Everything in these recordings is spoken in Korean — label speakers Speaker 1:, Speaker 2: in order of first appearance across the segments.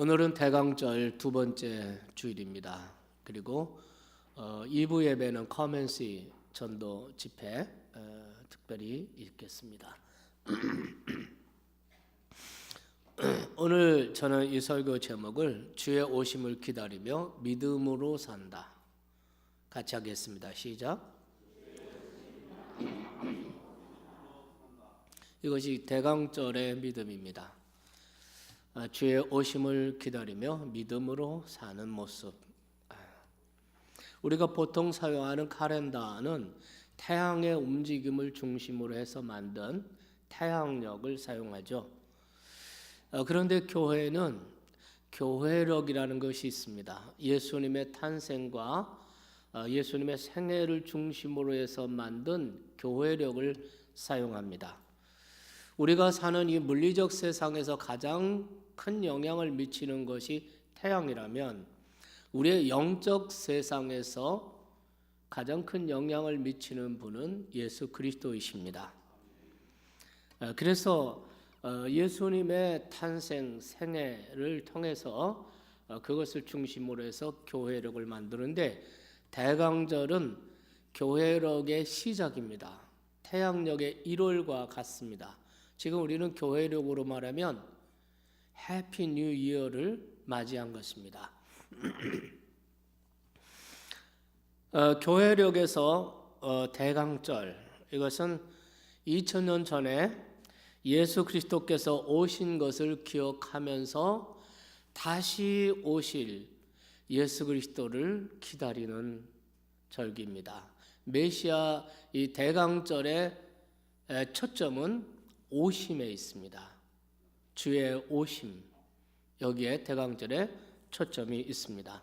Speaker 1: 오늘은 대강절 두 번째 주일입니다. 그리고 2부 예배는 커먼시 전도 집회 특별히 읽겠습니다. 오늘 저는 이 설교 제목을 주의 오심을 기다리며 믿음으로 산다. 같이 하겠습니다. 시작. 이것이 대강절의 믿음입니다. 주의 오심을 기다리며 믿음으로 사는 모습. 우리가 보통 사용하는 카렌다는 태양의 움직임을 중심으로 해서 만든 태양력을 사용하죠. 그런데 교회는 교회력이라는 것이 있습니다. 예수님의 탄생과 예수님의 생애를 중심으로 해서 만든 교회력을 사용합니다. 우리가 사는 이 물리적 세상에서 가장 큰 영향을 미치는 것이 태양이라면 우리의 영적 세상에서 가장 큰 영향을 미치는 분은 예수 그리스도이십니다. 그래서 예수님의 탄생, 생애를 통해서 그것을 중심으로 해서 교회력을 만드는데 대강절은 교회력의 시작입니다. 태양력의 1월과 같습니다. 지금 우리는 교회력으로 말하면 해피 뉴 이어를 맞이한 것입니다. 교회력에서 대강절, 이것은 2000년 전에 예수 그리스도께서 오신 것을 기억하면서 다시 오실 예수 그리스도를 기다리는 절기입니다. 메시아 이 대강절의 초점은 오심에 있습니다. 주의 오심, 여기에 대강절에 초점이 있습니다.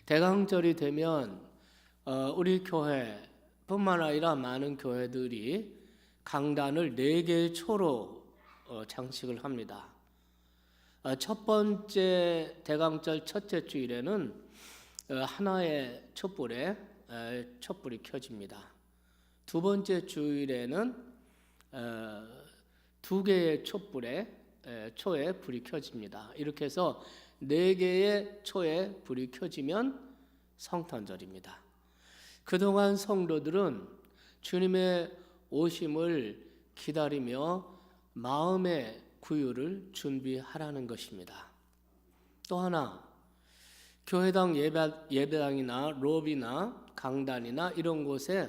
Speaker 1: 대강절이 되면 우리 교회뿐만 아니라 많은 교회들이 강단을 4개의 초로 장식을 합니다. 첫 번째 대강절 첫째 주일에는 하나의 촛불에 촛불이 켜집니다. 두 번째 주일에는 2개의 초에 불이 켜집니다. 이렇게 해서 4개의 초에 불이 켜지면 성탄절입니다. 그동안 성도들은 주님의 오심을 기다리며 마음의 구유를 준비하라는 것입니다. 또 하나, 교회당 예배당이나 로비나 강단이나 이런 곳에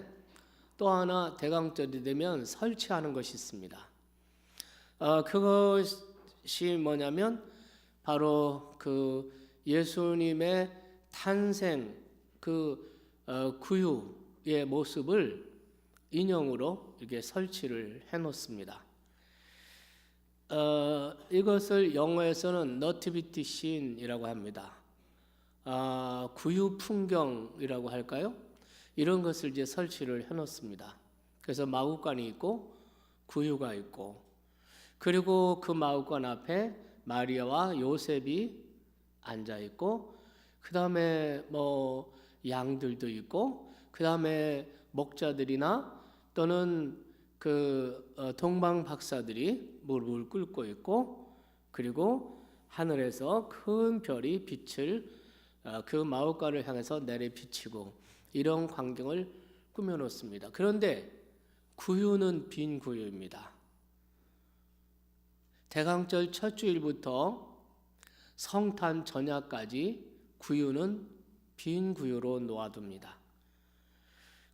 Speaker 1: 또 하나 대강절이 되면 설치하는 것이 있습니다. 그것이 뭐냐면 바로 그 예수님의 탄생 그 구유의 모습을 인형으로 이렇게 설치를 해놓습니다. 이것을 영어에서는 너티비티 씬이라고 합니다. 구유 풍경이라고 할까요? 이런 것을 이제 설치를 해놓습니다. 그래서 마구간이 있고 구유가 있고, 그리고 그 마구간 앞에 마리아와 요셉이 앉아 있고, 그 다음에 뭐 양들도 있고, 그 다음에 목자들이나 또는 그 동방 박사들이 무릎을 꿇고 있고, 그리고 하늘에서 큰 별이 빛을 그 마구간을 향해서 내려 비치고, 이런 광경을 꾸며놓습니다. 그런데 구유는 빈 구유입니다. 대강절 첫 주일부터 성탄 전야까지 구유는 빈 구유로 놓아둡니다.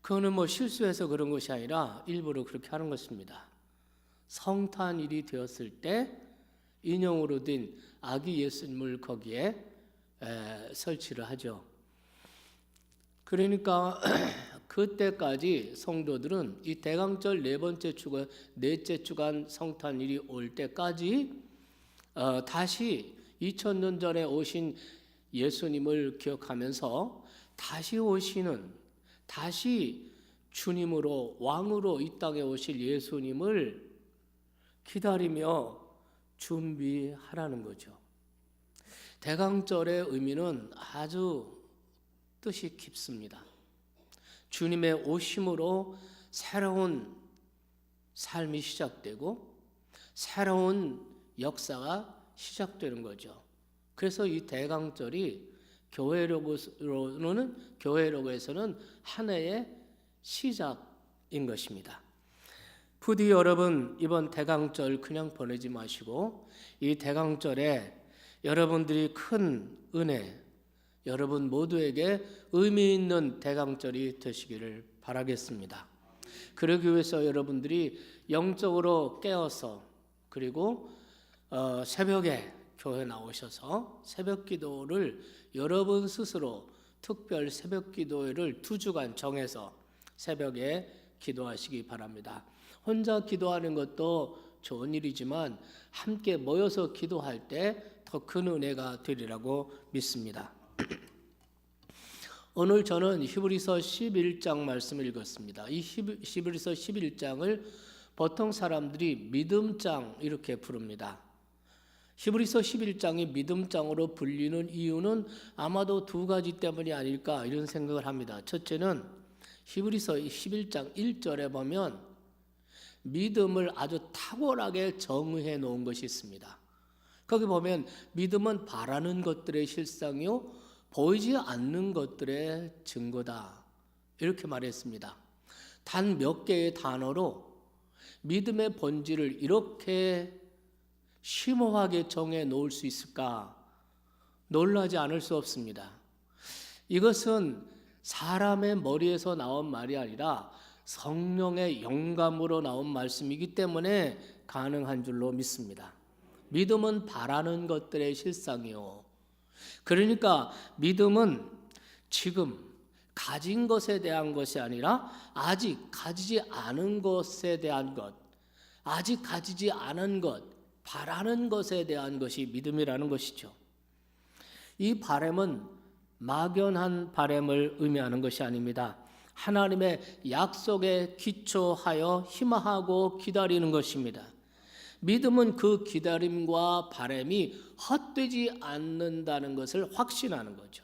Speaker 1: 그거는 뭐 실수해서 그런 것이 아니라 일부러 그렇게 하는 것입니다. 성탄일이 되었을 때 인형으로 된 아기 예수님을 거기에 설치를 하죠. 그러니까 그때까지 성도들은 이 대강절 넷째 주간 성탄일이 올 때까지 다시 2000년 전에 오신 예수님을 기억하면서 다시 주님으로 왕으로 이 땅에 오실 예수님을 기다리며 준비하라는 거죠. 대강절의 의미는 아주 뜻이 깊습니다. 주님의 오심으로 새로운 삶이 시작되고 새로운 역사가 시작되는 거죠. 그래서 이 대강절이 교회로에서는 한 해의 시작인 것입니다. 부디 여러분, 이번 대강절 그냥 보내지 마시고 이 대강절에 여러분들이 큰 은혜, 여러분 모두에게 의미 있는 대강절이 되시기를 바라겠습니다. 그러기 위해서 여러분들이 영적으로 깨어서, 그리고 새벽에 교회 나오셔서 새벽 기도를 여러분 스스로 특별 새벽 기도회를 2주간 정해서 새벽에 기도하시기 바랍니다. 혼자 기도하는 것도 좋은 일이지만 함께 모여서 기도할 때 더 큰 은혜가 되리라고 믿습니다. 오늘 저는 히브리서 11장 말씀을 읽었습니다. 이 히브리서 11장을 보통 사람들이 믿음장 이렇게 부릅니다. 히브리서 11장이 믿음장으로 불리는 이유는 아마도 2가지 때문이 아닐까 이런 생각을 합니다. 첫째는 히브리서 11장 1절에 보면 믿음을 아주 탁월하게 정의해 놓은 것이 있습니다. 거기 보면 믿음은 바라는 것들의 실상이요 보이지 않는 것들의 증거다 이렇게 말했습니다. 단 몇 개의 단어로 믿음의 본질을 이렇게 심오하게 정해 놓을 수 있을까 놀라지 않을 수 없습니다. 이것은 사람의 머리에서 나온 말이 아니라 성령의 영감으로 나온 말씀이기 때문에 가능한 줄로 믿습니다. 믿음은 바라는 것들의 실상이요. 그러니까 믿음은 지금 가진 것에 대한 것이 아니라 아직 가지지 않은 것에 대한 것, 아직 가지지 않은 것, 바라는 것에 대한 것이 믿음이라는 것이죠. 이 바람은 막연한 바람을 의미하는 것이 아닙니다. 하나님의 약속에 기초하여 희망하고 기다리는 것입니다. 믿음은 그 기다림과 바람이 헛되지 않는다는 것을 확신하는 거죠.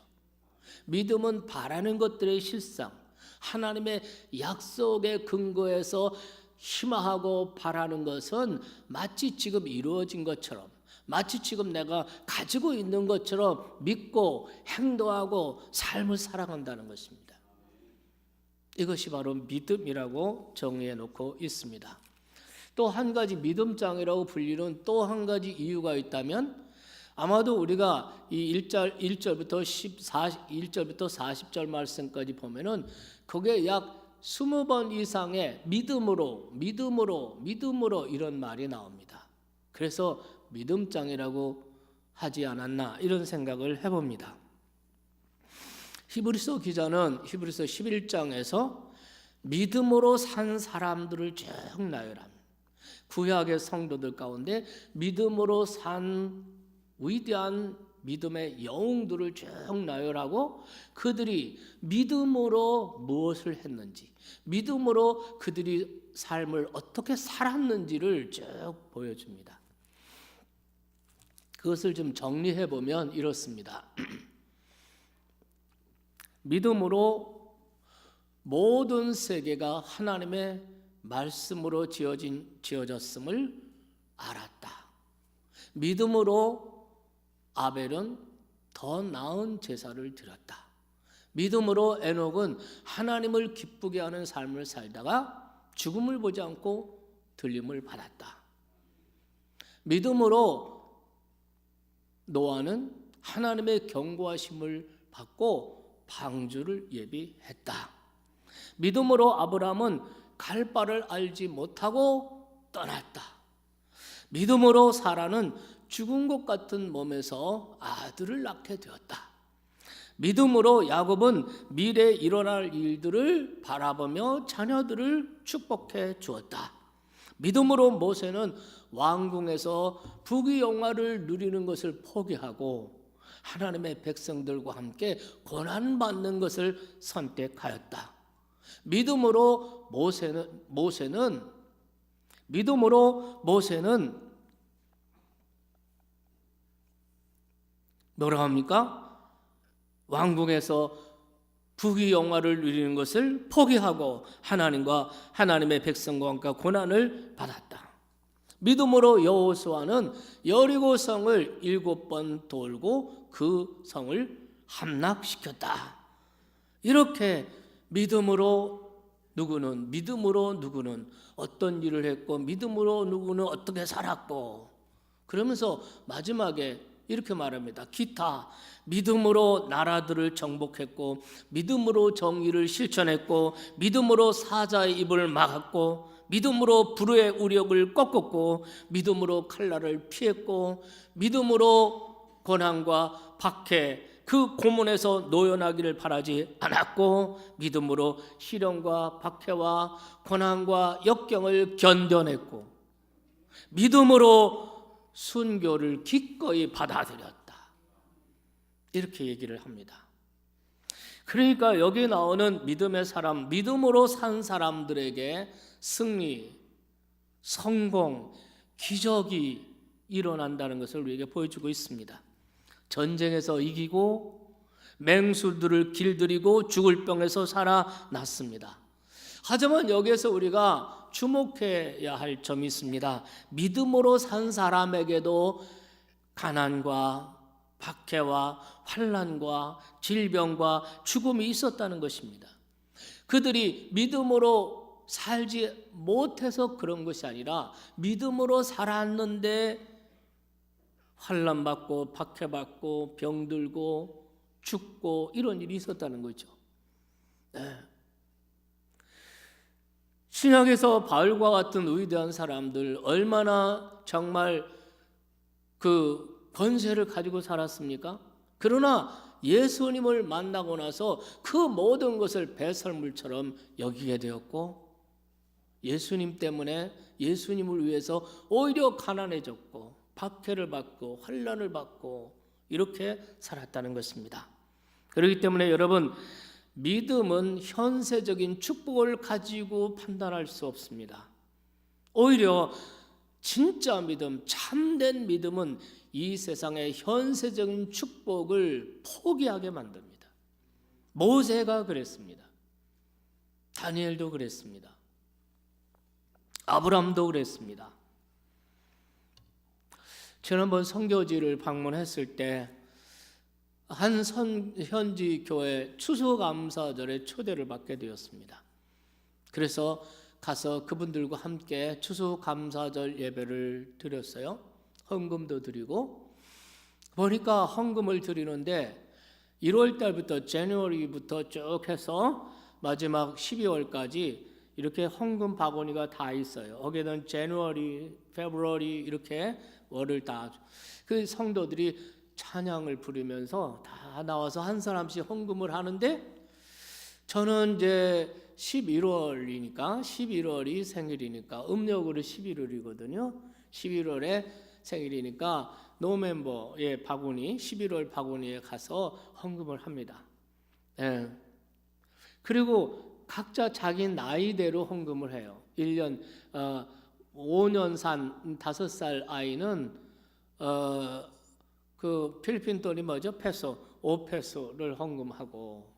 Speaker 1: 믿음은 바라는 것들의 실상, 하나님의 약속의 근거에서 희망하고 바라는 것은 마치 지금 이루어진 것처럼, 마치 지금 내가 가지고 있는 것처럼 믿고 행동하고 삶을 살아간다는 것입니다. 이것이 바로 믿음이라고 정의해 놓고 있습니다. 또 한 가지 믿음장이라고 불리는 또 한 가지 이유가 있다면 아마도 우리가 이 1절부터 40절 말씀까지 보면은 거기에 약 20번 이상의 믿음으로 이런 말이 나옵니다. 그래서 믿음장이라고 하지 않았나 이런 생각을 해봅니다. 히브리서 기자는 히브리서 11장에서 믿음으로 산 사람들을 쭉 나열합니다. 구약의 성도들 가운데 믿음으로 산 위대한 믿음의 영웅들을 쭉 나열하고 그들이 믿음으로 무엇을 했는지, 믿음으로 그들이 삶을 어떻게 살았는지를 쭉 보여줍니다. 그것을 좀 정리해 보면 이렇습니다. 믿음으로 모든 세계가 하나님의 말씀으로 지어졌음을 알았다. 믿음으로 아벨은 더 나은 제사를 드렸다. 믿음으로 에녹은 하나님을 기쁘게 하는 삶을 살다가 죽음을 보지 않고 들림을 받았다. 믿음으로 노아는 하나님의 경고하심을 받고 방주를 예비했다. 믿음으로 아브라함은 갈 바를 알지 못하고 떠났다. 믿음으로 사라는 죽은 것 같은 몸에서 아들을 낳게 되었다. 믿음으로 야곱은 미래에 일어날 일들을 바라보며 자녀들을 축복해 주었다. 믿음으로 모세는 왕궁에서 부귀영화를 누리는 것을 포기하고 하나님의 백성들과 함께 고난받는 것을 선택하였다. 믿음으로 모세는 뭐라 합니까? 왕궁에서 부귀영화를 누리는 것을 포기하고 하나님과 하나님의 백성과 함께 고난을 받았다. 믿음으로 여호수아는 여리고 성을 7번 돌고 그 성을 함락시켰다. 이렇게 믿음으로 누구는 어떤 일을 했고, 믿음으로 누구는 어떻게 살았고, 그러면서 마지막에 이렇게 말합니다. 기타 믿음으로 나라들을 정복했고, 믿음으로 정의를 실천했고, 믿음으로 사자의 입을 막았고, 믿음으로 불의 우력을 꺾었고, 믿음으로 칼날을 피했고, 믿음으로 고난과 박해 그 고문에서 노연하기를 바라지 않았고, 믿음으로 시련과 박해와 고난과 역경을 견뎌냈고, 믿음으로 순교를 기꺼이 받아들였다. 이렇게 얘기를 합니다. 그러니까 여기 나오는 믿음의 사람, 믿음으로 산 사람들에게 승리, 성공, 기적이 일어난다는 것을 우리에게 보여주고 있습니다. 전쟁에서 이기고 맹수들을 길들이고 죽을 병에서 살아났습니다. 하지만 여기에서 우리가 주목해야 할 점이 있습니다. 믿음으로 산 사람에게도 가난과 박해와 환난과 질병과 죽음이 있었다는 것입니다. 그들이 믿음으로 살지 못해서 그런 것이 아니라 믿음으로 살았는데 환난받고 박해받고 병들고 죽고 이런 일이 있었다는 거죠. 네. 신약에서 바울과 같은 위대한 사람들 얼마나 정말 그 권세를 가지고 살았습니까? 그러나 예수님을 만나고 나서 그 모든 것을 배설물처럼 여기게 되었고, 예수님 때문에 예수님을 위해서 오히려 가난해졌고 박해를 받고 환난을 받고 이렇게 살았다는 것입니다. 그렇기 때문에 여러분, 믿음은 현세적인 축복을 가지고 판단할 수 없습니다. 오히려 진짜 믿음, 참된 믿음은 이 세상의 현세적인 축복을 포기하게 만듭니다. 모세가 그랬습니다. 다니엘도 그랬습니다. 아브라함도 그랬습니다. 지난번 선교지를 방문했을 때 한 현지 교회 추수감사절에 초대를 받게 되었습니다. 그래서 가서 그분들과 함께 추수감사절 예배를 드렸어요. 헌금도 드리고, 보니까 헌금을 드리는데 1월 달부터 January부터 쭉 해서 마지막 12월까지 이렇게 헌금 바구니가 다 있어요. 거기에는 January, February 이렇게 월을 다, 그 성도들이 찬양을 부르면서 다 나와서 한 사람씩 헌금을 하는데, 저는 이제 11월이 생일이니까 음력으로 11월이거든요. 11월에 생일이니까 노멤버의 바구니, 11월 바구니에 가서 헌금을 합니다. 예. 그리고 각자 자기 나이대로 헌금을 해요. 1년 5년 산 5살 아이는 그 필리핀 돈이 뭐죠? 페소, 5페소를 헌금하고,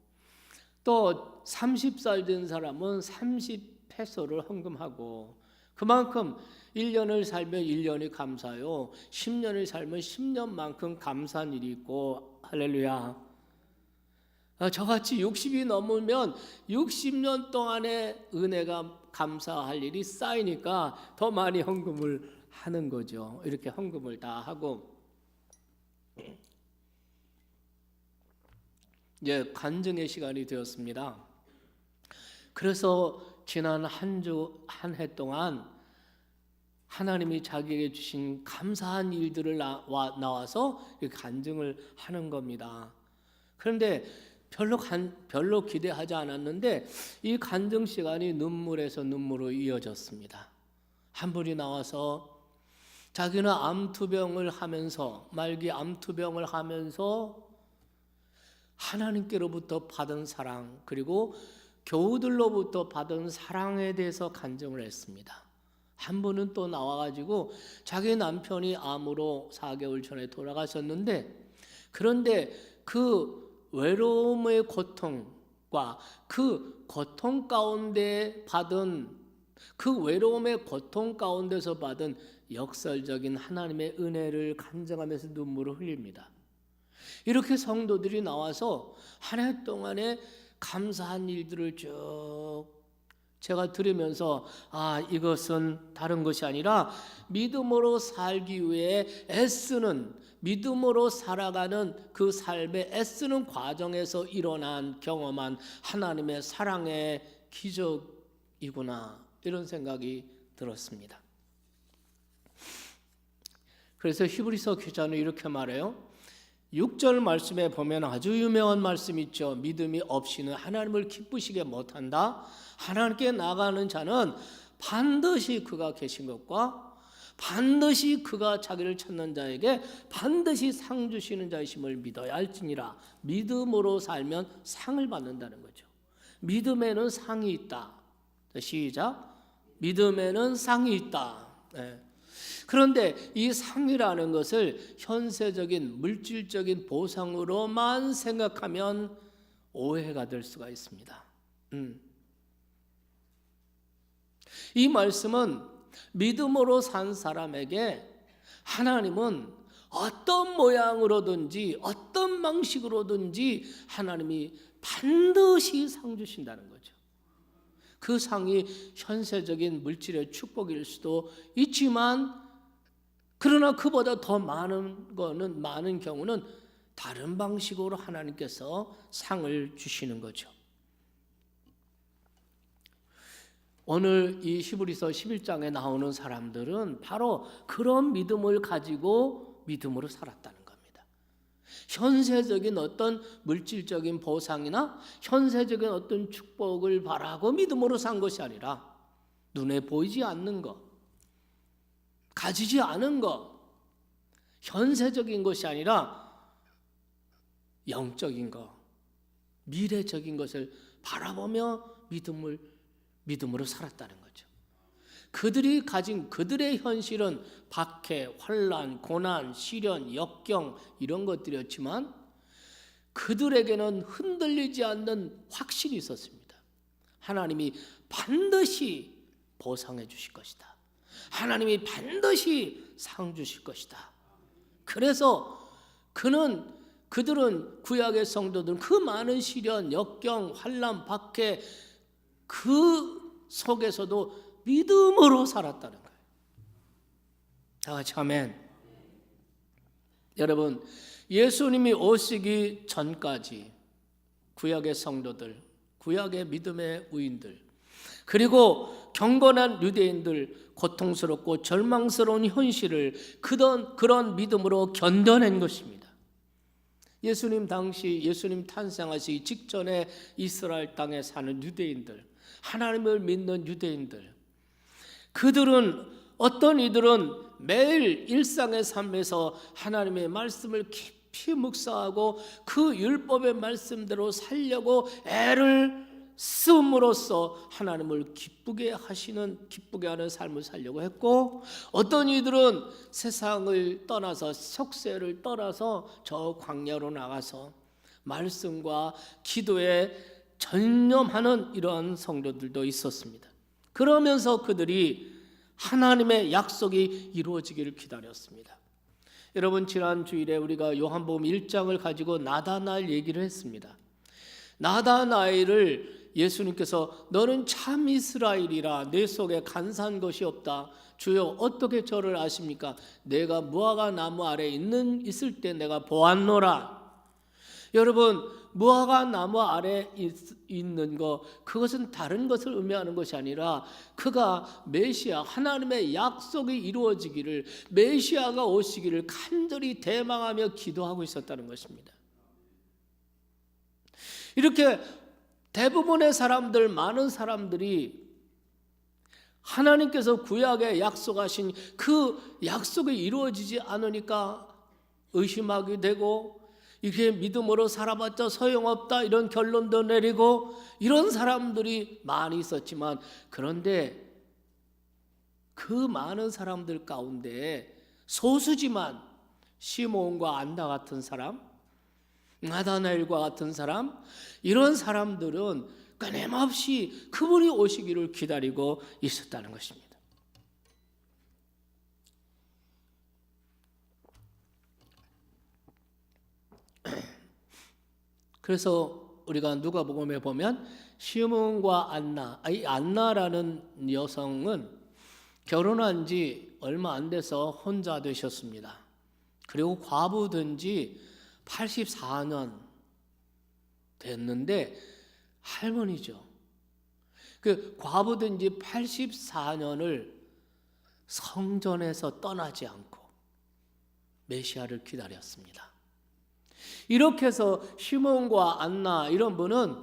Speaker 1: 또 30살 된 사람은 30페소를 헌금하고, 그만큼 1년을 살면 1년이 감사요, 10년을 살면 10년만큼 감사한 일이 있고, 할렐루야. 저같이 60이 넘으면 60년 동안의 은혜가 감사할 일이 쌓이니까 더 많이 헌금을 하는 거죠. 이렇게 헌금을 다 하고, 이제 간증의 시간이 되었습니다. 그래서 지난 한 해 동안 하나님이 자기에게 주신 감사한 일들을 나와서 간증을 하는 겁니다. 그런데 별로 기대하지 않았는데 이 간증 시간이 눈물에서 눈물로 이어졌습니다. 한 분이 나와서 자기는 암투병을 하면서, 말기 암투병을 하면서 하나님께로부터 받은 사랑, 그리고 교우들로부터 받은 사랑에 대해서 간증을 했습니다. 한 분은 또 나와가지고 자기 남편이 암으로 4개월 전에 돌아가셨는데, 그런데 그 외로움의 고통과 그 고통 가운데 받은 그 외로움의 고통 가운데서 받은 역설적인 하나님의 은혜를 간증하면서 눈물을 흘립니다. 이렇게 성도들이 나와서 한 해 동안에 감사한 일들을 쭉 제가 들으면서 이것은 다른 것이 아니라 믿음으로 살기 위해 애쓰는, 믿음으로 살아가는 그 삶의 애쓰는 과정에서 일어난 경험한 하나님의 사랑의 기적이구나, 이런 생각이 들었습니다. 그래서 히브리서 기자는 이렇게 말해요. 6절 말씀에 보면 아주 유명한 말씀 있죠. 믿음이 없이는 하나님을 기쁘시게 못한다. 하나님께 나가는 자는 반드시 그가 계신 것과 반드시 그가 자기를 찾는 자에게 반드시 상 주시는 자이심을 믿어야 할지니라. 믿음으로 살면 상을 받는다는 거죠. 믿음에는 상이 있다. 시작. 믿음에는 상이 있다. 네. 그런데 이 상이라는 것을 현세적인 물질적인 보상으로만 생각하면 오해가 될 수가 있습니다. 이 말씀은 믿음으로 산 사람에게 하나님은 어떤 모양으로든지 어떤 방식으로든지 하나님이 반드시 상 주신다는 거죠. 그 상이 현세적인 물질의 축복일 수도 있지만, 그러나 그보다 더 많은 경우는 다른 방식으로 하나님께서 상을 주시는 거죠. 오늘 이 히브리서 11장에 나오는 사람들은 바로 그런 믿음을 가지고 믿음으로 살았다는 겁니다. 현세적인 어떤 물질적인 보상이나 현세적인 어떤 축복을 바라고 믿음으로 산 것이 아니라 눈에 보이지 않는 것, 가지지 않은 것, 현세적인 것이 아니라 영적인 것, 미래적인 것을 바라보며 믿음으로 살았다는 거죠. 그들이 가진 그들의 현실은 박해, 환난, 고난, 시련, 역경 이런 것들이었지만 그들에게는 흔들리지 않는 확신이 있었습니다. 하나님이 반드시 보상해 주실 것이다. 하나님이 반드시 상 주실 것이다. 그래서 그들은 구약의 성도들은 그 많은 시련, 역경, 환난, 박해 그 속에서도 믿음으로 살았다는 거예요. 다 같이 아멘. 여러분, 예수님이 오시기 전까지 구약의 성도들, 구약의 믿음의 우인들, 그리고 경건한 유대인들, 고통스럽고 절망스러운 현실을 그런 믿음으로 견뎌낸 것입니다. 예수님 당시, 예수님 탄생하시기 직전에 이스라엘 땅에 사는 유대인들, 하나님을 믿는 유대인들, 어떤 이들은 매일 일상의 삶에서 하나님의 말씀을 깊이 묵상하고 그 율법의 말씀대로 살려고 애를 쓰므로써 하나님을 기쁘게 하는 삶을 살려고 했고, 어떤 이들은 세상을 떠나서 속세를 떠나서 저 광야로 나가서 말씀과 기도에 전념하는 이러한 성도들도 있었습니다. 그러면서 그들이 하나님의 약속이 이루어지기를 기다렸습니다. 여러분, 지난 주일에 우리가 요한복음 1장을 가지고 나다나엘 얘기를 했습니다. 나다나엘을 예수님께서 너는 참 이스라엘이라 내 속에 간사한 것이 없다. 주여 어떻게 저를 아십니까? 내가 무화과 나무 아래 있을 때 내가 보았노라. 여러분, 무화과 나무 아래 있는 것, 그것은 다른 것을 의미하는 것이 아니라 그가 메시아, 하나님의 약속이 이루어지기를, 메시아가 오시기를 간절히 대망하며 기도하고 있었다는 것입니다. 이렇게 대부분의 사람들, 많은 사람들이 하나님께서 구약에 약속하신 그 약속이 이루어지지 않으니까 의심하게 되고, 이게 믿음으로 살아봤자 소용없다 이런 결론도 내리고, 이런 사람들이 많이 있었지만, 그런데 그 많은 사람들 가운데 소수지만 시몬과 안나 같은 사람, 나다나엘과 같은 사람, 이런 사람들은 끊임없이 그분이 오시기를 기다리고 있었다는 것입니다. 그래서 우리가 누가복음에 보면 시몬과 안나, 이 안나라는 여성은 결혼한 지 얼마 안 돼서 혼자 되셨습니다. 그리고 과부된 지 84년 됐는데 할머니죠. 그 과부된 지 84년을 성전에서 떠나지 않고 메시아를 기다렸습니다. 이렇게 해서 시몬과 안나 이런 분은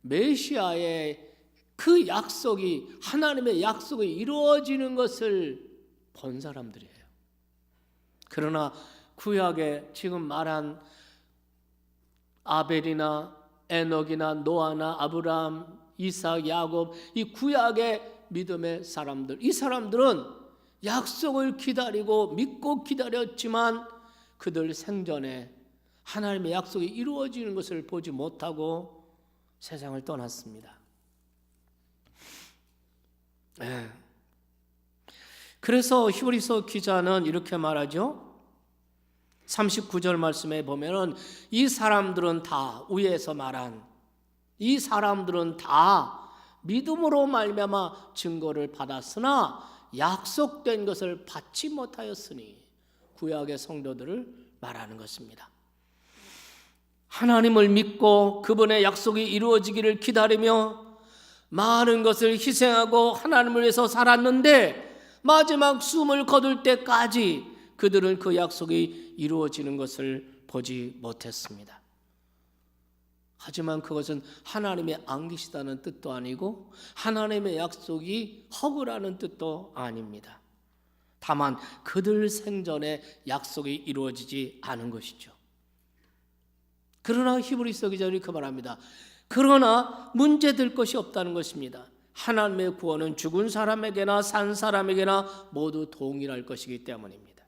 Speaker 1: 메시아의 그 약속이, 하나님의 약속이 이루어지는 것을 본 사람들이에요. 그러나 구약에 지금 말한 아벨이나 에녹이나 노아나 아브라함, 이삭, 야곱, 이 구약의 믿음의 사람들, 이 사람들은 약속을 기다리고 믿고 기다렸지만 그들 생전에 하나님의 약속이 이루어지는 것을 보지 못하고 세상을 떠났습니다. 그래서 히브리서 기자는 이렇게 말하죠. 39절 말씀에 보면은 이 사람들은 다, 위에서 말한 이 사람들은 다 믿음으로 말미암아 증거를 받았으나 약속된 것을 받지 못하였으니, 구약의 성도들을 말하는 것입니다. 하나님을 믿고 그분의 약속이 이루어지기를 기다리며 많은 것을 희생하고 하나님을 위해서 살았는데 마지막 숨을 거둘 때까지 그들은 그 약속이 이루어지는 것을 보지 못했습니다. 하지만 그것은 하나님의 안 계시다는 뜻도 아니고 하나님의 약속이 허구라는 뜻도 아닙니다. 다만 그들 생전에 약속이 이루어지지 않은 것이죠. 그러나 히브리서 기자는 이렇게 말합니다. 그러나 문제될 것이 없다는 것입니다. 하나님의 구원은 죽은 사람에게나 산 사람에게나 모두 동일할 것이기 때문입니다.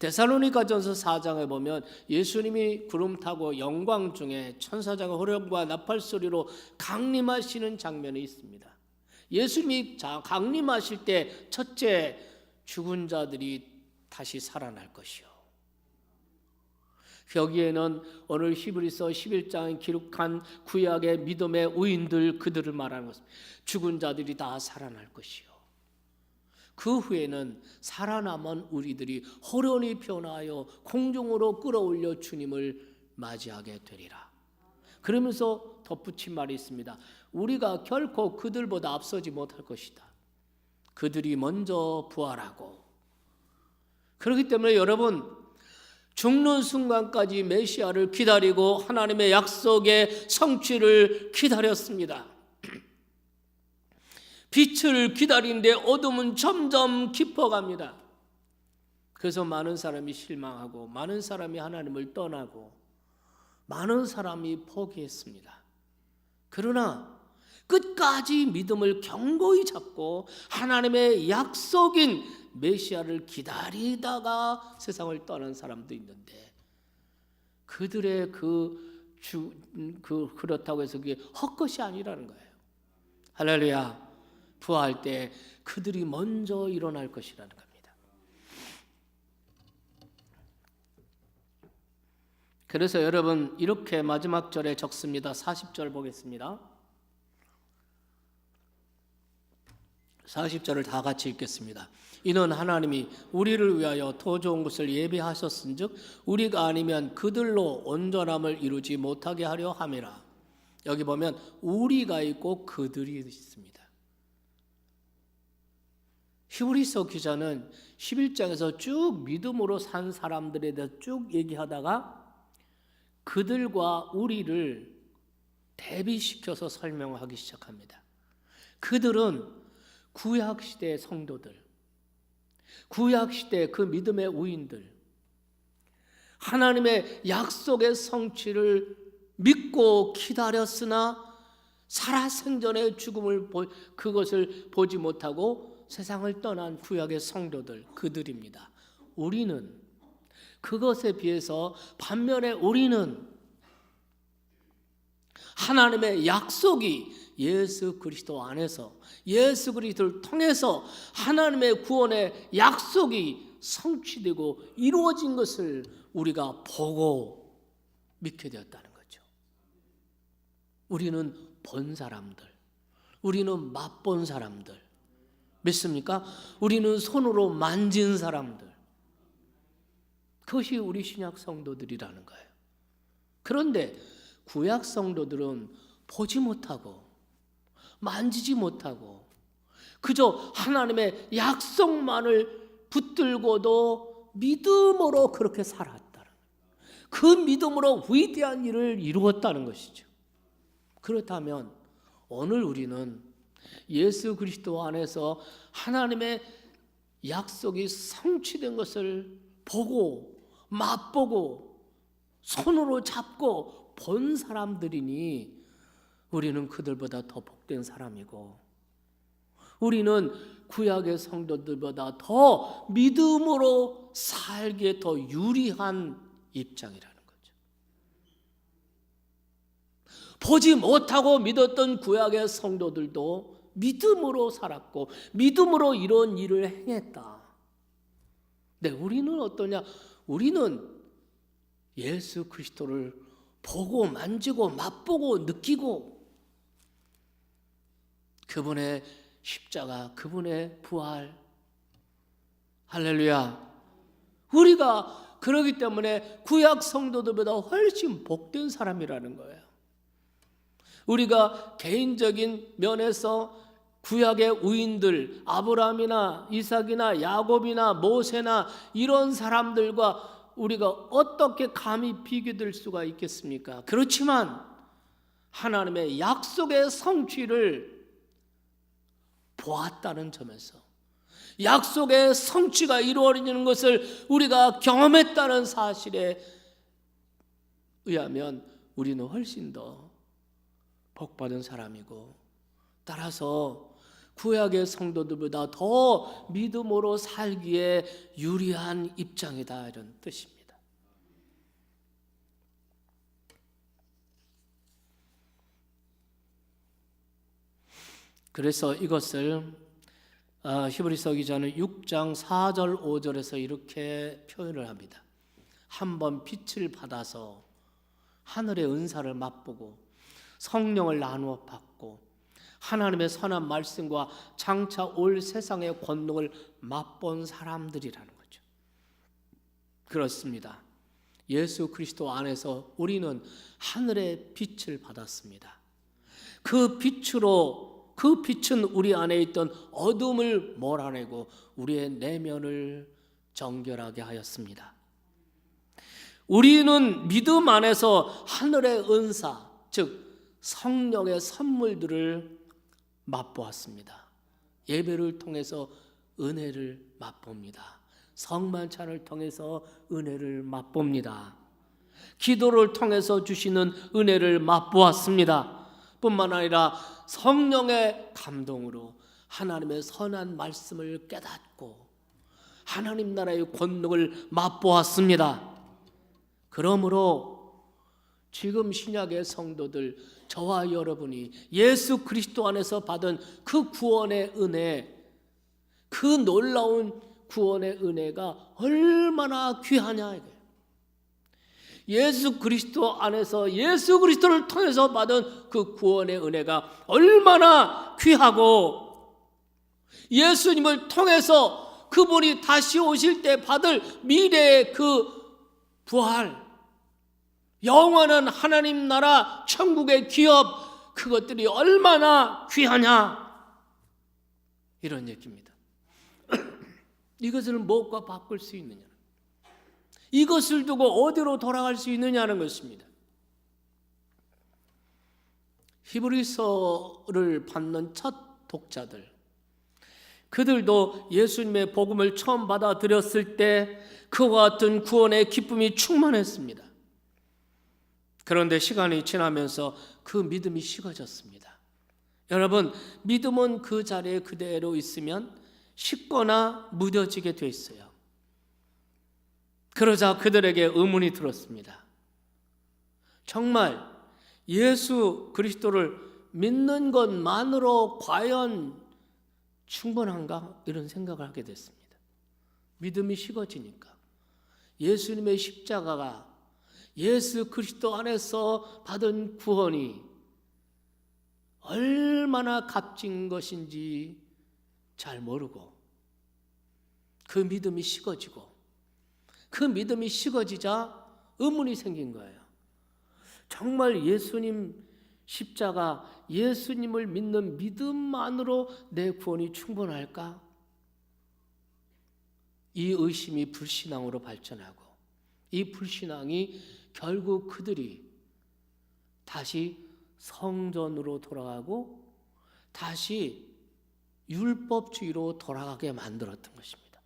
Speaker 1: 데살로니가전서 4장에 보면 예수님이 구름 타고 영광 중에 천사장의 호령과 나팔 소리로 강림하시는 장면이 있습니다. 예수님이 강림하실 때 첫째, 죽은 자들이 다시 살아날 것이요. 여기에는 오늘 히브리서 11장에 기록한 구약의 믿음의 우인들, 그들을 말하는 것입니다. 죽은 자들이 다 살아날 것이요. 그 후에는 살아남은 우리들이 호련히 변화하여 공중으로 끌어올려 주님을 맞이하게 되리라. 그러면서 덧붙인 말이 있습니다. 우리가 결코 그들보다 앞서지 못할 것이다. 그들이 먼저 부활하고. 그렇기 때문에 여러분, 죽는 순간까지 메시아를 기다리고 하나님의 약속의 성취를 기다렸습니다. 빛을 기다리는데 어둠은 점점 깊어갑니다. 그래서 많은 사람이 실망하고 많은 사람이 하나님을 떠나고 많은 사람이 포기했습니다. 그러나 끝까지 믿음을 견고히 잡고 하나님의 약속인 메시아를 기다리다가 세상을 떠난 사람도 있는데, 그들의 그렇다고 해서 그게 헛것이 아니라는 거예요. 할렐루야. 부활할 때 그들이 먼저 일어날 것이라는 겁니다. 그래서 여러분, 이렇게 마지막 절에 적습니다. 40절 보겠습니다. 40절을 다 같이 읽겠습니다. 이는 하나님이 우리를 위하여 더 좋은 것을 예비하셨은즉 우리가 아니면 그들로 온전함을 이루지 못하게 하려 함이라. 여기 보면 우리가 있고 그들이 있습니다. 히브리서 기자는 11장에서 쭉 믿음으로 산 사람들에 대해서 쭉 얘기하다가 그들과 우리를 대비시켜서 설명하기 시작합니다. 그들은 구약시대의 성도들, 구약시대 그 믿음의 우인들, 하나님의 약속의 성취를 믿고 기다렸으나 살아생전의 죽음을 그것을 보지 못하고 세상을 떠난 구약의 성도들, 그들입니다. 우리는 그것에 비해서 반면에 우리는 하나님의 약속이 예수 그리스도 안에서, 예수 그리스도를 통해서 하나님의 구원의 약속이 성취되고 이루어진 것을 우리가 보고 믿게 되었다는 거죠. 우리는 본 사람들, 우리는 맛본 사람들, 믿습니까? 우리는 손으로 만진 사람들, 그것이 우리 신약 성도들이라는 거예요. 그런데 구약 성도들은 보지 못하고 만지지 못하고 그저 하나님의 약속만을 붙들고도 믿음으로 그렇게 살았다는 거예요. 그 믿음으로 위대한 일을 이루었다는 것이죠. 그렇다면 오늘 우리는 예수 그리스도 안에서 하나님의 약속이 성취된 것을 보고 맛보고 손으로 잡고 본 사람들이니 우리는 그들보다 더 복된 사람이고, 우리는 구약의 성도들보다 더 믿음으로 살기에 더 유리한 입장이라는 거죠. 보지 못하고 믿었던 구약의 성도들도 믿음으로 살았고 믿음으로 이런 일을 행했다. 네, 우리는 어떠냐? 우리는 예수 그리스도를 보고 만지고 맛보고 느끼고 그분의 십자가, 그분의 부활, 할렐루야. 우리가 그러기 때문에 구약 성도들보다 훨씬 복된 사람이라는 거예요. 우리가 개인적인 면에서 구약의 우인들, 아브라함이나 이삭이나 야곱이나 모세나 이런 사람들과 우리가 어떻게 감히 비교될 수가 있겠습니까? 그렇지만 하나님의 약속의 성취를 보았다는 점에서, 약속의 성취가 이루어지는 것을 우리가 경험했다는 사실에 의하면 우리는 훨씬 더 복받은 사람이고, 따라서 구약의 성도들보다 더 믿음으로 살기에 유리한 입장이다, 이런 뜻입니다. 그래서 이것을 히브리서 기자는 6장 4절 5절에서 이렇게 표현을 합니다. 한번 빛을 받아서 하늘의 은사를 맛보고 성령을 나누어 받고 하나님의 선한 말씀과 장차 올 세상의 권능을 맛본 사람들이라는 거죠. 그렇습니다. 예수 그리스도 안에서 우리는 하늘의 빛을 받았습니다. 그 빛은 우리 안에 있던 어둠을 몰아내고 우리의 내면을 정결하게 하였습니다. 우리는 믿음 안에서 하늘의 은사, 즉 성령의 선물들을 맛보았습니다. 예배를 통해서 은혜를 맛봅니다. 성만찬을 통해서 은혜를 맛봅니다. 기도를 통해서 주시는 은혜를 맛보았습니다. 뿐만 아니라 성령의 감동으로 하나님의 선한 말씀을 깨닫고 하나님 나라의 권능을 맛보았습니다. 그러므로 지금 신약의 성도들, 저와 여러분이 예수 그리스도 안에서 받은 그 구원의 은혜, 그 놀라운 구원의 은혜가 얼마나 귀하냐 이거예요. 예수 그리스도 안에서 예수 그리스도를 통해서 받은 그 구원의 은혜가 얼마나 귀하고, 예수님을 통해서 그분이 다시 오실 때 받을 미래의 그 부활, 영원한 하나님 나라 천국의 기업, 그것들이 얼마나 귀하냐 이런 얘기입니다. 이것을 무엇과 바꿀 수 있느냐, 이것을 두고 어디로 돌아갈 수 있느냐는 것입니다. 히브리서를 받는 첫 독자들, 그들도 예수님의 복음을 처음 받아들였을 때 그와 같은 구원의 기쁨이 충만했습니다. 그런데 시간이 지나면서 그 믿음이 식어졌습니다. 여러분, 믿음은 그 자리에 그대로 있으면 식거나 무뎌지게 돼 있어요. 그러자 그들에게 의문이 들었습니다. 정말 예수 그리스도를 믿는 것만으로 과연 충분한가? 이런 생각을 하게 됐습니다. 믿음이 식어지니까. 예수님의 십자가가 예수 그리스도 안에서 받은 구원이 얼마나 값진 것인지 잘 모르고 그 믿음이 식어지고 그 믿음이 식어지자 의문이 생긴 거예요. 정말 예수님 십자가, 예수님을 믿는 믿음만으로 내 구원이 충분할까? 이 의심이 불신앙으로 발전하고 이 불신앙이 결국 그들이 다시 성전으로 돌아가고 다시 율법주의로 돌아가게 만들었던 것입니다.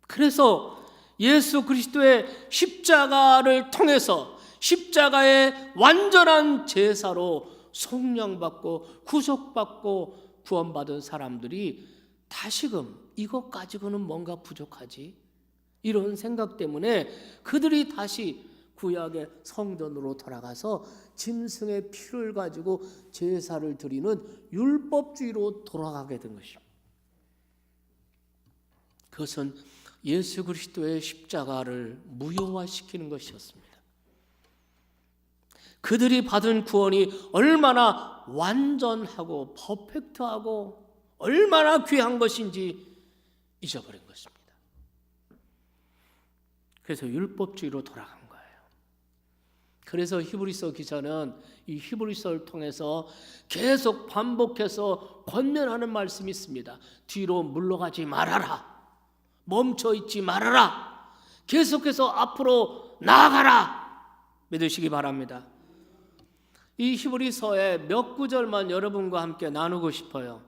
Speaker 1: 그래서 예수 그리스도의 십자가를 통해서 십자가의 완전한 제사로 속량받고 구속받고 구원받은 사람들이 다시금 이것 가지고는 뭔가 부족하지, 이런 생각 때문에 그들이 다시 구약의 성전으로 돌아가서 짐승의 피를 가지고 제사를 드리는 율법주의로 돌아가게 된 것입니다. 그것은 예수 그리스도의 십자가를 무효화시키는 것이었습니다. 그들이 받은 구원이 얼마나 완전하고 퍼펙트하고 얼마나 귀한 것인지 잊어버린 것입니다. 그래서 율법주의로 돌아간 거예요. 그래서 히브리서 기자는 이 히브리서를 통해서 계속 반복해서 권면하는 말씀이 있습니다. 뒤로 물러가지 말아라. 멈춰 있지 말아라. 계속해서 앞으로 나아가라. 믿으시기 바랍니다. 이 히브리서의 몇 구절만 여러분과 함께 나누고 싶어요.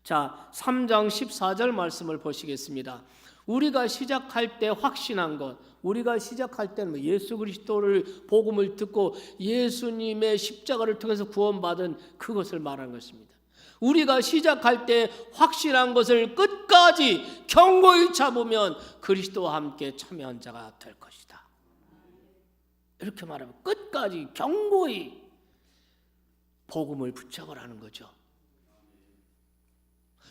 Speaker 1: 자, 3장 14절 말씀을 보시겠습니다. 우리가 시작할 때 확신한 것, 우리가 시작할 때는 예수 그리스도를 복음을 듣고 예수님의 십자가를 통해서 구원받은 그것을 말하는 것입니다. 우리가 시작할 때 확신한 것을 끝까지 견고히 잡으면 그리스도와 함께 참여한 자가 될 것이다. 이렇게 말하면 끝까지 견고히 복음을 붙잡으라는 거죠.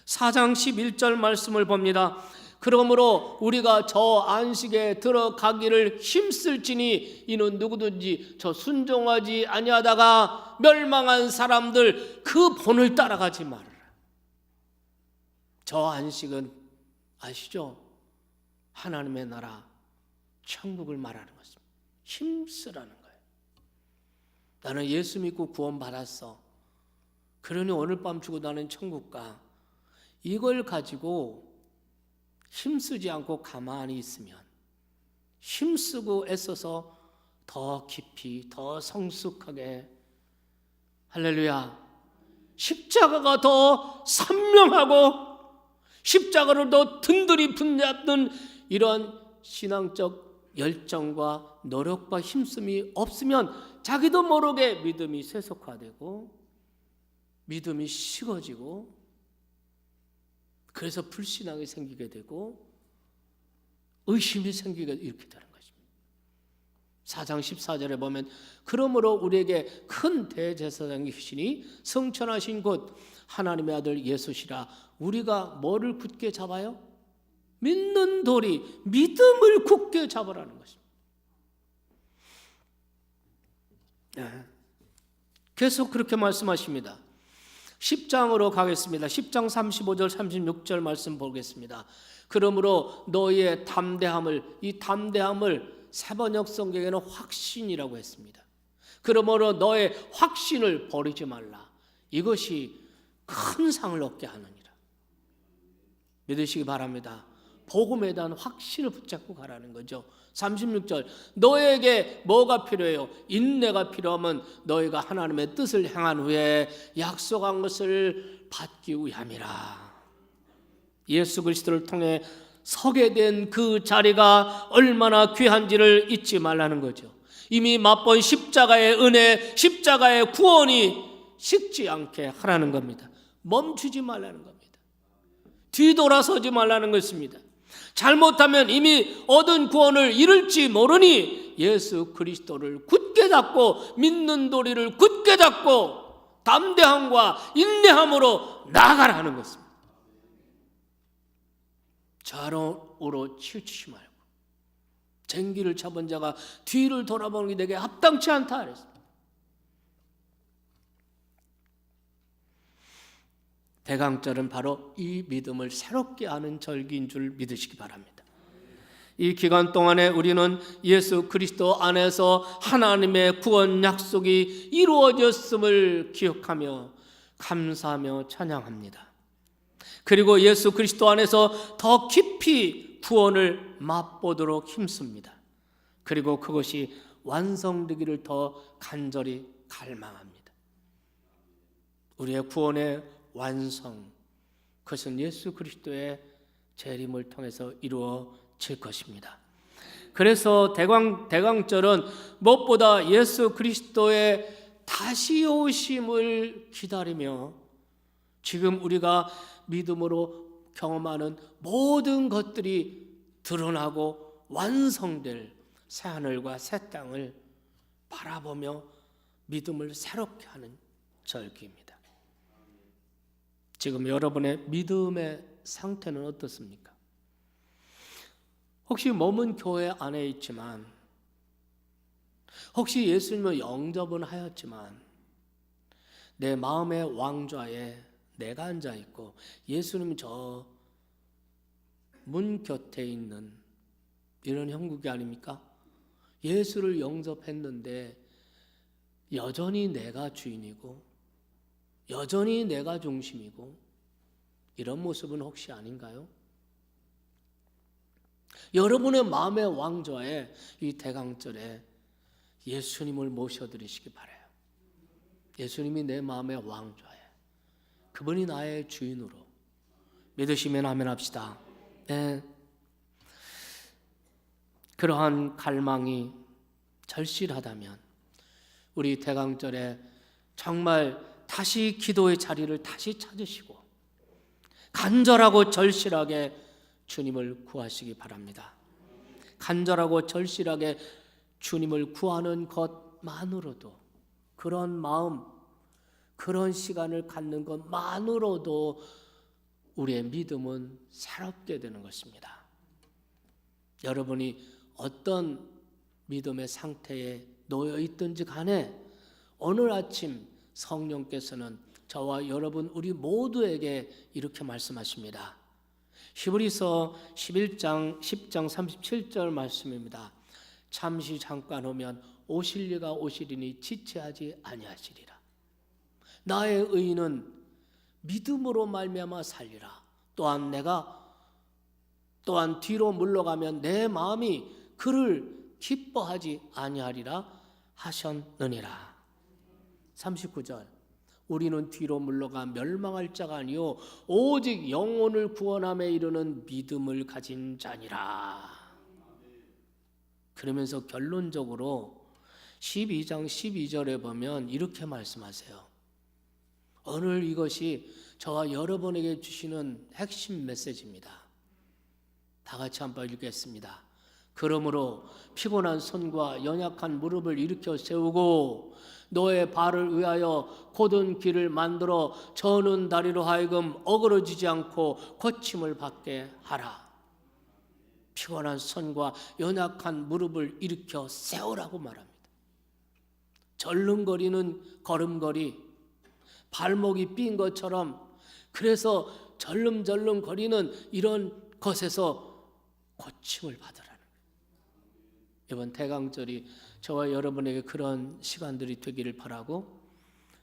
Speaker 1: 4장 11절 말씀을 봅니다. 그러므로 우리가 저 안식에 들어가기를 힘쓸지니 이는 누구든지 저 순종하지 아니하다가 멸망한 사람들 그 본을 따라가지 말아라. 저 안식은 아시죠? 하나님의 나라 천국을 말하는 것입니다. 힘쓰라는 거예요. 나는 예수 믿고 구원받았어. 그러니 오늘 밤 주고 나는 천국 가. 이걸 가지고 힘쓰지 않고 가만히 있으면 힘쓰고 애써서 더 깊이 더 성숙하게, 할렐루야, 십자가가 더 선명하고 십자가를 더 든든히 붙잡는 이런 신앙적 열정과 노력과 힘씀이 없으면 자기도 모르게 믿음이 쇠속화되고 믿음이 식어지고 그래서 불신앙이 생기게 되고 의심이 생기게 이렇게 되는 것입니다. 4장 14절에 보면 그러므로 우리에게 큰 대제사장이 계시니 성천하신 곧 하나님의 아들 예수시라. 우리가 뭐를 굳게 잡아요? 믿는 도리, 믿음을 굳게 잡으라는 것입니다. 네. 계속 그렇게 말씀하십니다. 10장으로 가겠습니다. 10장 35절 36절 말씀 보겠습니다. 그러므로 너희의 담대함을, 이 담대함을 세번역 성경에는 확신이라고 했습니다. 그러므로 너의 확신을 버리지 말라. 이것이 큰 상을 얻게 하느니라. 믿으시기 바랍니다. 복음에 대한 확신을 붙잡고 가라는 거죠. 36절 너에게 뭐가 필요해요? 인내가 필요하면 너희가 하나님의 뜻을 행한 후에 약속한 것을 받기 위함이라. 예수 그리스도를 통해 서게 된 그 자리가 얼마나 귀한지를 잊지 말라는 거죠. 이미 맛본 십자가의 은혜, 십자가의 구원이 식지 않게 하라는 겁니다. 멈추지 말라는 겁니다. 뒤돌아서지 말라는 것입니다. 잘못하면 이미 얻은 구원을 잃을지 모르니 예수 그리스도를 굳게 굳게 잡고 믿는 도리를 굳게 잡고 담대함과 인내함으로 나아가라는 것입니다. 좌우로 치우치지 말고 쟁기를 잡은 자가 뒤를 돌아보는 게 내게 합당치 않다 그랬습니다. 대강절은 바로 이 믿음을 새롭게 하는 절기인 줄 믿으시기 바랍니다. 이 기간 동안에 우리는 예수 그리스도 안에서 하나님의 구원 약속이 이루어졌음을 기억하며 감사하며 찬양합니다. 그리고 예수 그리스도 안에서 더 깊이 구원을 맛보도록 힘씁니다. 그리고 그것이 완성되기를 더 간절히 갈망합니다. 우리의 구원의 완성, 그것은 예수 그리스도의 재림을 통해서 이루어질 것입니다. 그래서 대강절은 무엇보다 예수 그리스도의 다시 오심을 기다리며 지금 우리가 믿음으로 경험하는 모든 것들이 드러나고 완성될 새하늘과 새 땅을 바라보며 믿음을 새롭게 하는 절기입니다. 지금 여러분의 믿음의 상태는 어떻습니까? 혹시 몸은 교회 안에 있지만, 혹시 예수님을 영접은 하였지만 내 마음의 왕좌에 내가 앉아 있고 예수님이 저 문 곁에 있는 이런 형국이 아닙니까? 예수를 영접했는데 여전히 내가 주인이고 여전히 내가 중심이고 이런 모습은 혹시 아닌가요? 여러분의 마음의 왕좌에 이 대강절에 예수님을 모셔드리시기 바라요. 예수님이 내 마음의 왕좌에, 그분이 나의 주인으로 믿으시면 아멘 합시다. 네. 그러한 갈망이 절실하다면 우리 대강절에 정말 다시 기도의 자리를 다시 찾으시고 간절하고 절실하게 주님을 구하시기 바랍니다. 간절하고 절실하게 주님을 구하는 것만으로도, 그런 마음, 그런 시간을 갖는 것만으로도 우리의 믿음은 새롭게 되는 것입니다. 여러분이 어떤 믿음의 상태에 놓여 있든지 간에 오늘 아침 성령께서는 저와 여러분 우리 모두에게 이렇게 말씀하십니다. 히브리서 11장 10장 37절 말씀입니다. 잠시 잠깐 오면 오실 이가 오시리니 지체하지 아니하시리라. 나의 의인은 믿음으로 말미암아 살리라. 또한 내가 뒤로 물러가면 내 마음이 그를 기뻐하지 아니하리라 하셨느니라. 39절 우리는 뒤로 물러가 멸망할 자가 아니요 오직 영혼을 구원함에 이르는 믿음을 가진 자니라. 그러면서 결론적으로 12장 12절에 보면 이렇게 말씀하세요. 오늘 이것이 저와 여러분에게 주시는 핵심 메시지입니다. 다 같이 한번 읽겠습니다. 그러므로 피곤한 손과 연약한 무릎을 일으켜 세우고 너의 발을 위하여 곧은 길을 만들어 저는 다리로 하여금 어그러지지 않고 고침을 받게 하라. 피곤한 손과 연약한 무릎을 일으켜 세우라고 말합니다. 절름거리는 걸음걸이, 발목이 삔 것처럼, 그래서 절름절름 거리는 이런 것에서 고침을 받으라는 거예요. 이번 대강절이 저와 여러분에게 그런 시간들이 되기를 바라고,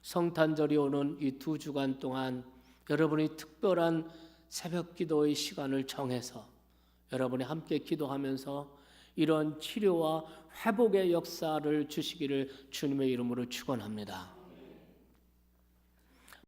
Speaker 1: 성탄절이 오는 이 2주간 동안 여러분이 특별한 새벽 기도의 시간을 정해서 여러분이 함께 기도하면서 이런 치료와 회복의 역사를 주시기를 주님의 이름으로 축원합니다.